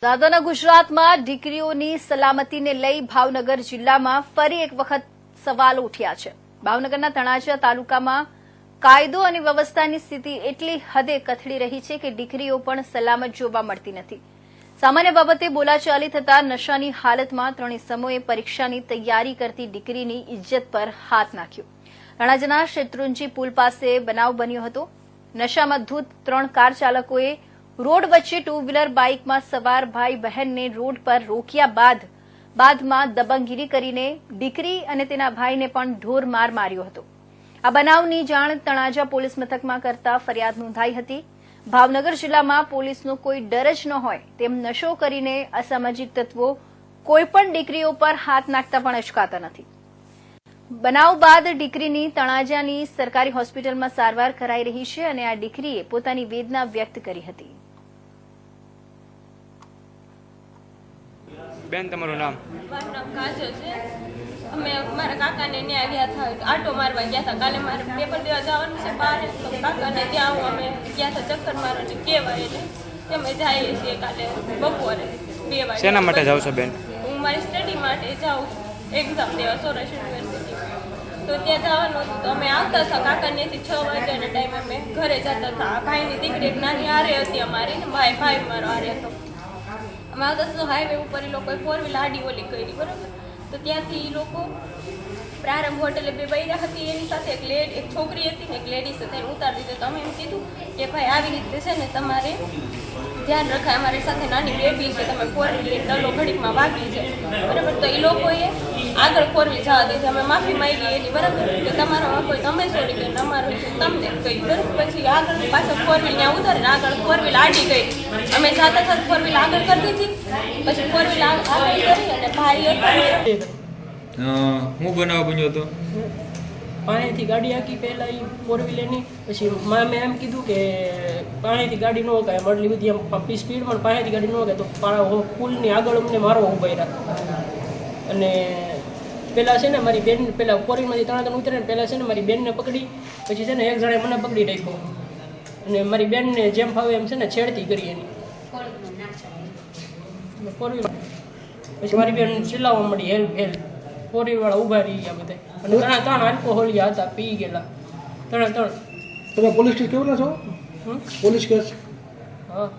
દાદાના ગુજરાતમાં દીકરીઓની સલામતીને લઈ ભાવનગર જિલ્લામાં ફરી એક વખત સવાલો ઉઠ્યા છે। ભાવનગરના તણાજા તાલુકામાં કાયદો અને વ્યવસ્થાની સ્થિતિ એટલી હદે કથળી રહી છે કે દીકરીઓ પણ સલામત જોવા મળતી નથી। સામાન્ય બાબતે બોલાચાલી થતા નશાની હાલતમાં ત્રણેય સમયે પરીક્ષાની તૈયારી કરતી દીકરીની ઇજ્જત પર હાથ નાખ્યો। તણાજાના શેત્રુંજી પુલ પાસે બનાવ બન્યો હતો। નશામાં ધૂત ત્રણ કાર ચાલકોએ रोड वच्चे टू व्हीलर बाइक में सवार भाई बहन ने रोड पर रोक्या बादમાં દબંગગીરી કરીને દીકરી અને તેના ભાઈને પણ ઢોર માર માર્યો હતો। આ બનાવની જાણ તણાજા પોલીસ મથકમાં કરતા ફરિયાદ નોંધાઈ હતી। ભાવનગર જિલ્લામાં પોલીસનો કોઈ ડર જ ન હોય તેમ નશો કરીને અસામાજિક તત્વો કોઈપણ દીકરીઓ પર હાથ નાખતા પણ અચકાતા નથી। બનાવ બાદ દીકરીની તણાજાની સરકારી હોસ્પિટલમાં સારવાર કરાઈ રહી છે અને આ દીકરીએ પોતાની વેદના વ્યક્ત કરી હતી। બેન તમારું નામ? મારું નામ કાજલ છે। અમે મારા કાકાને ત્યાં ગયા હતા, આટો મારવા ગયા હતા। કાલે મારે પેપર દેવા જવાનું છે બહાર, તો કાકાને ત્યાં અમે ગયા હતા ચક્કર મારવા કહેવાય એટલે અમે જઈએ છીએ કાલે બપોરે 2 વાગે। શેના માટે જાવ છો બેન? હું મારી સ્ટડી માટે જાઉં છું, એક્ઝામ દેવા સૌરાષ્ટ્ર યુનિવર્સિટી। તો ત્યાં જવાનું હતું તો અમે આવતા હતા કાકાનેથી 6 વાગ્યાના ટાઈમે અમે ઘરે જતા હતા। ભાઈની દીકરી એક નાની આરે હતી અમારી ને ભાઈ મારો આરે હતો। અમે આવતા તો હાઈવે ઉપર એ લોકોએ 4 વ્હીલ આડી ઓલી કરી બરાબર। તો ત્યાંથી એ લોકો પ્રારંભ હોટલે 2 બૈરા હતી, એની સાથે એક છોકરી હતી ને એક લેડીઝ હતી, એને ઉતારી દીધો। તો અમે એમ કીધું કે ભાઈ આવી રીતે છે ને તમારે ધ્યાન રખાય, અમારી સાથે નાની બેબી છે, તમે 4 વ્હીલ ડલો ઘડીકમાં વાગી છે બરાબર। તો એ લોકોએ આગળ 4 વ્હીલ જવા દીધી। અમે માફી માંગી એની બરાબર કે તમારામાં કોઈ તમે સોરી કે અમારું છે તમને કહી બરાબર। પછી આગળ પાછળ 4 વ્હીલ ત્યાં ઉતારીને આગળ 4 વ્હીલ આડી ગઈ। અમે સાથે 4 વ્હીલ આગળ કરી દીધી, પછી 4 વ્હીલ આગળ કરી અને ભાઈ હું બનાવ બન્યો હતો? પાણીથી ગાડી આખી પહેલાં એ 4 વ્હીલરની, પછી મેં એમ કીધું કે પાણીથી ગાડી ન હોકાય, મળલી બધી એમ સ્પીડમાં પાણીથી ગાડી ન હોકાય તો પુલની આગળ અમને મારવા ઉભા રહ્યા। અને પહેલાં છે ને મારી બેન પહેલાં 4 વ્હીલમાંથી ત્રણ ઉતરે ને પહેલાં છે ને મારી બેનને પકડી, પછી છે ને એક જણાએ મને પકડી રાખ્યો અને મારી બેનને જેમ ફાવે એમ છે ને છેડતી કરી એની 4 વ્હીલ। પછી મારી બેન ચિલ્લાવવા મળી હેલ્પ 4 વ્હીલવાળા ઊભા રહી ગયા બધા, અને ત્રણ આલ્કોહોલિયા હતા, પી ગયેલા ત્રણ। તમે પોલીસ કેસ કેવું છો? Police case? હા।